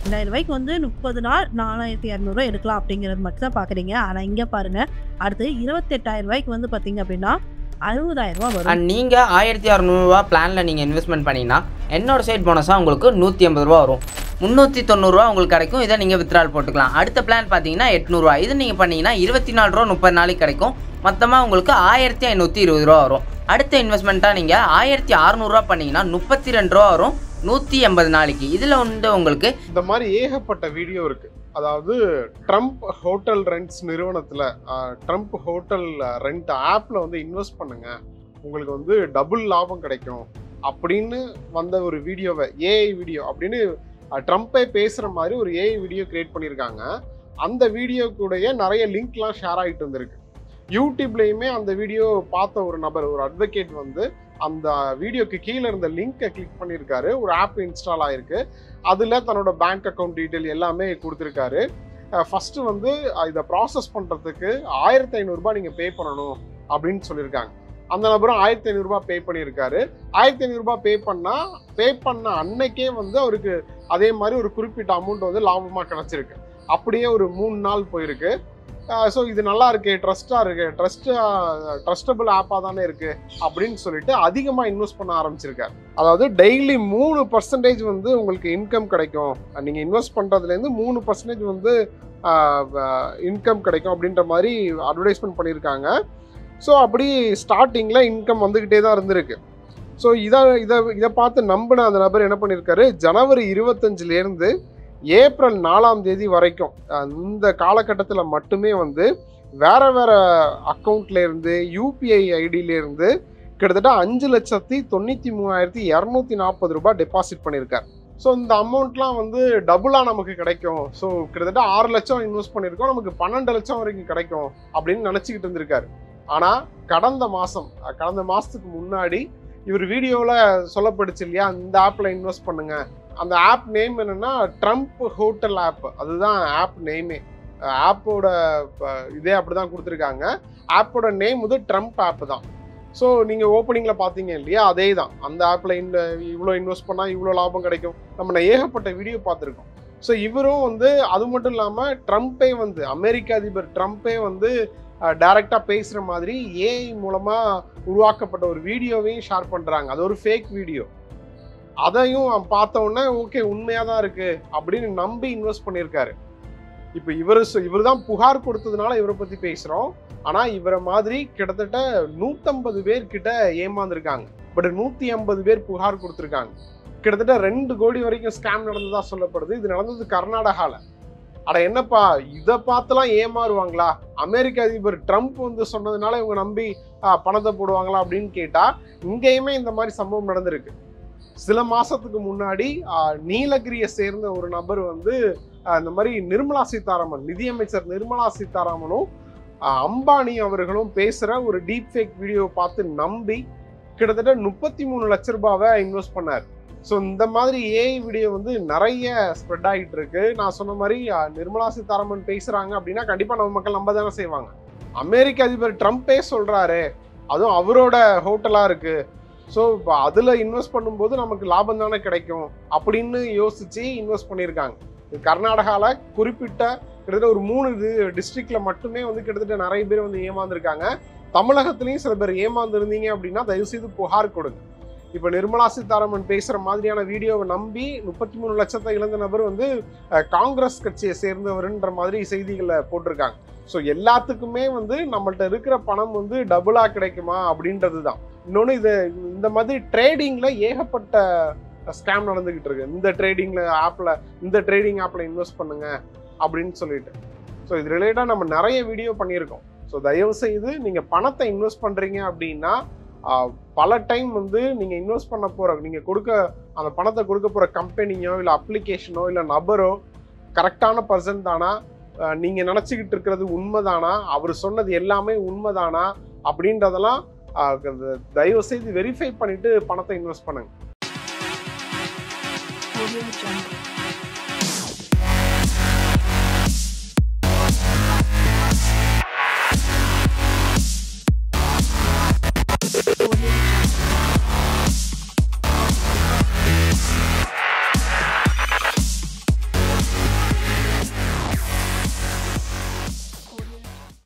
ரூ. 2000 வந்து 30 நாள் ரூ. 4200 எடுக்கலாம் அப்படிங்கிறது மட்டும் தான் பார்க்குறீங்க. ஆனா இங்க பாருங்க, அடுத்து ரூ. 28,000 வந்து பார்த்தீங்க அப்படின்னா ரூ. 60,000 வரும். அண்ட் நீங்கள் ரூ. 1600 பிளானில் நீங்கள் இன்வெஸ்ட்மெண்ட் பண்ணிங்கன்னா என்னோட சைட் போனஸாக உங்களுக்கு ரூ. 180 வரும். ரூ. 390 உங்களுக்கு கிடைக்கும். இதை நீங்கள் வித்ட்ரால் போட்டுக்கலாம். அடுத்த பிளான் பார்த்தீங்கன்னா ரூ. 800. இது நீங்கள் பண்ணிங்கன்னா ரூ. 24 30 நாளைக்கு கிடைக்கும். மொத்தமாக உங்களுக்கு ரூ. 1520 வரும். அடுத்த இன்வெஸ்ட்மெண்ட்டாக நீங்கள் ரூ. 1600 பண்ணிங்கன்னா ரூ. 32 வரும் 180 நாளைக்கு. இதில் வந்து உங்களுக்கு இந்த மாதிரி ஏகப்பட்ட வீடியோ இருக்கு. அதாவது ட்ரம்ப் ஹோட்டல் ரெண்ட்ஸ் நிறுவனத்தில் ட்ரம்ப் ஹோட்டல் ரெண்ட் ஆப்பில் வந்து இன்வெஸ்ட் பண்ணுங்க, உங்களுக்கு வந்து டபுள் லாபம் கிடைக்கும் அப்படின்னு வந்த ஒரு வீடியோவை ஏஐ வீடியோ அப்படின்னு ட்ரம்ப்பே பேசுகிற மாதிரி ஒரு ஏஐ வீடியோ கிரியேட் பண்ணியிருக்காங்க. அந்த வீடியோக்குடைய நிறைய லிங்க்லாம் ஷேர் ஆகிட்டு இருந்திருக்கு. யூடியூப்லேயுமே அந்த வீடியோ பார்த்த ஒரு நபர், ஒரு அட்வொகேட் வந்து அந்த வீடியோக்கு கீழே இருந்த லிங்கை கிளிக் பண்ணியிருக்காரு. ஒரு ஆப் இன்ஸ்டால் ஆகிருக்கு. அதில் தன்னோட பேங்க் அக்கௌண்ட் டீட்டெயில் எல்லாமே கொடுத்துருக்காரு. ஃபஸ்ட்டு வந்து இதை ப்ராசஸ் பண்ணுறதுக்கு ரூ. 1500 நீங்கள் பே பண்ணணும் அப்படின்னு சொல்லியிருக்காங்க. அந்த நபரும் ரூ. 1500 பே பண்ணியிருக்காரு. ரூ. 1500 பே பண்ண அன்னைக்கே வந்து அவருக்கு அதே மாதிரி ஒரு குறிப்பிட்ட அமௌண்ட் வந்து லாபமாக கிடச்சிருக்கு. அப்படியே ஒரு 3 நாள் போயிருக்கு. ஸோ இது நல்லா இருக்கு, ட்ரஸ்டாக இருக்கு, ட்ரஸ்டபிள் ஆப்பாக தானே இருக்கு அப்படின்னு சொல்லிட்டு அதிகமாக இன்வெஸ்ட் பண்ண ஆரம்பிச்சிருக்காரு. அதாவது டெய்லி 3% வந்து உங்களுக்கு இன்கம் கிடைக்கும், நீங்கள் இன்வெஸ்ட் பண்ணுறதுலேருந்து 3% வந்து இன்கம் கிடைக்கும் அப்படின்ற மாதிரி அட்வர்டைஸ்மெண்ட் பண்ணியிருக்காங்க. ஸோ அப்படி ஸ்டார்டிங்கில் இன்கம் வந்துக்கிட்டே தான் இருந்திருக்கு. ஸோ இதை பார்த்து நம்பின அந்த நபர் என்ன பண்ணியிருக்காரு, ஜனவரி 25லேருந்து ஏப்ரல் 4ஆம் தேதி வரைக்கும் இந்த காலகட்டத்தில் மட்டுமே வந்து வேற அக்கௌண்ட்லேருந்து யூபிஐ ஐடியிலேருந்து கிட்டத்தட்ட 5,93,240 டெபாசிட் பண்ணியிருக்காரு. ஸோ இந்த அமௌண்ட்லாம் வந்து டபுளாக நமக்கு கிடைக்கும். ஸோ கிட்டத்தட்ட 6 லட்சம் இன்வெஸ்ட் பண்ணியிருக்கோம், நமக்கு 12 லட்சம் வரைக்கும் கிடைக்கும் அப்படின்னு நினச்சிக்கிட்டு இருந்திருக்காரு. ஆனால் கடந்த மாதத்துக்கு முன்னாடி இவர் வீடியோவில் சொல்லப்படுச்சு இல்லையா, இந்த ஆப்பில் இன்வெஸ்ட் பண்ணுங்க. அந்த ஆப் நேம் என்னன்னா ட்ரம்ப் ஹோட்டல் ஆப், அதுதான் ஆப் நேமே. ஆப்போட இதே அப்படிதான் கொடுத்துருக்காங்க. ஆப்போட நேம் வந்து ட்ரம்ப் ஆப் தான். ஸோ நீங்கள் ஓப்பனிங்கில் பார்த்தீங்க இல்லையா, அதே தான். அந்த ஆப்பில் இவ்வளோ இன்வெஸ்ட் பண்ணால் இவ்வளோ லாபம் கிடைக்கும், நம்ம ஏகப்பட்ட வீடியோ பார்த்துருக்கோம். ஸோ இவரும் வந்து அது மட்டும் இல்லாமல் ட்ரம்ப்பே வந்து அமெரிக்க அதிபர் ட்ரம்ப்பே வந்து டைரெக்டாக பேசுகிற மாதிரி ஏஐ மூலமாக உருவாக்கப்பட்ட ஒரு வீடியோவையும் ஷேர் பண்ணுறாங்க. அது ஒரு ஃபேக் வீடியோ. அதையும் பார்த்த உடனே ஓகே உண்மையாக தான் இருக்குது அப்படின்னு நம்பி இன்வெஸ்ட் பண்ணியிருக்காரு. இப்போ இவர் தான் புகார் கொடுத்ததுனால இவரை பற்றி பேசுகிறோம். ஆனால் இவரை மாதிரி கிட்டத்தட்ட 150 பேர்கிட்ட ஏமாந்துருக்காங்க. பட் 150 பேர் புகார் கொடுத்துருக்காங்க. கிட்டத்தட்ட 2 கோடி வரைக்கும் ஸ்கேம் நடந்ததா சொல்லப்படுது. இது நடந்தது கர்நாடகாவில். அட என்னப்பா, இதை பார்த்துலாம் ஏமாறுவாங்களா? அமெரிக்க அதிபர் ட்ரம்ப் வந்து சொன்னதுனால இவங்க நம்பி பணத்தை போடுவாங்களா அப்படின்னு கேட்டால் இங்கேயுமே இந்த மாதிரி சம்பவம் நடந்திருக்கு. சில மாசத்துக்கு முன்னாடி நீலகிரியை சேர்ந்த ஒரு நபர் வந்து இந்த மாதிரி நிர்மலா சீதாராமன், நிதியமைச்சர் நிர்மலா சீதாராமனும் அம்பானி அவர்களும் பேசுகிற ஒரு டீப் ஃபேக் வீடியோவை பார்த்து நம்பி கிட்டத்தட்ட 33 லட்ச ரூபாவை இன்வெஸ்ட் பண்ணார். ஸோ இந்த மாதிரி ஏஐ வீடியோ வந்து நிறைய ஸ்ப்ரெட் ஆகிட்டு இருக்கு. நான் சொன்ன மாதிரி நிர்மலா சீதாராமன் பேசுகிறாங்க அப்படின்னா கண்டிப்பாக நம்ம மக்கள் நம்ப தானே செய்வாங்க. அமெரிக்க அதிபர் ட்ரம்ப்பே சொல்கிறாரு, அதுவும் அவரோட ஹோட்டலாக இருக்குது, ஸோ இப்போ அதில் இன்வெஸ்ட் பண்ணும்போது நமக்கு லாபம் தானே கிடைக்கும் அப்படின்னு யோசித்து இன்வெஸ்ட் பண்ணியிருக்காங்க. கர்நாடகாவில் குறிப்பிட்ட கிட்டத்தட்ட ஒரு 3 டிஸ்ட்ரிக்டில் மட்டுமே வந்து கிட்டத்தட்ட நிறைய பேர் வந்து ஏமாந்துருக்காங்க. தமிழகத்துலேயும் சில பேர் ஏமாந்துருந்தீங்க அப்படின்னா தயவுசெய்து புகார் கொடுங்க. இப்போ நிர்மலா சீதாராமன் பேசுகிற மாதிரியான வீடியோவை நம்பி 33 லட்சத்தை இழந்த நபர் வந்து காங்கிரஸ் கட்சியை சேர்ந்தவருன்ற மாதிரி செய்திகளை போட்டிருக்காங்க. ஸோ எல்லாத்துக்குமே வந்து நம்மள்ட்ட இருக்கிற பணம் வந்து டபுளாக கிடைக்குமா அப்படின்றது தான். இன்னொன்று இந்த மாதிரி ட்ரேடிங்கில் ஏகப்பட்ட ஸ்கேம் நடந்துக்கிட்டு இருக்கு. இந்த ட்ரேடிங் ஆப்பில் இன்வெஸ்ட் பண்ணுங்க அப்படின்னு சொல்லிட்டு. ஸோ இது ரிலேட்டாக நம்ம நிறைய வீடியோ பண்ணியிருக்கோம். ஸோ தயவு செய்து நீங்கள் பணத்தை இன்வெஸ்ட் பண்ணுறீங்க அப்படின்னா பல டைம் வந்து நீங்கள் இன்வெஸ்ட் பண்ண போகிற, நீங்கள் அந்த பணத்தை கொடுக்க போகிற கம்பெனியோ இல்லை அப்ளிகேஷனோ இல்லை நபரோ கரெக்டான பர்சன் தானா, நீங்கள் நினச்சிக்கிட்டு இருக்கிறது உண்மைதானா, அவர் சொன்னது எல்லாமே உண்மைதானா அப்படின்றதெல்லாம் தயவு செய்து வெரிஃபை பண்ணிட்டு பணத்தை இன்வெஸ்ட் பண்ணுங்க.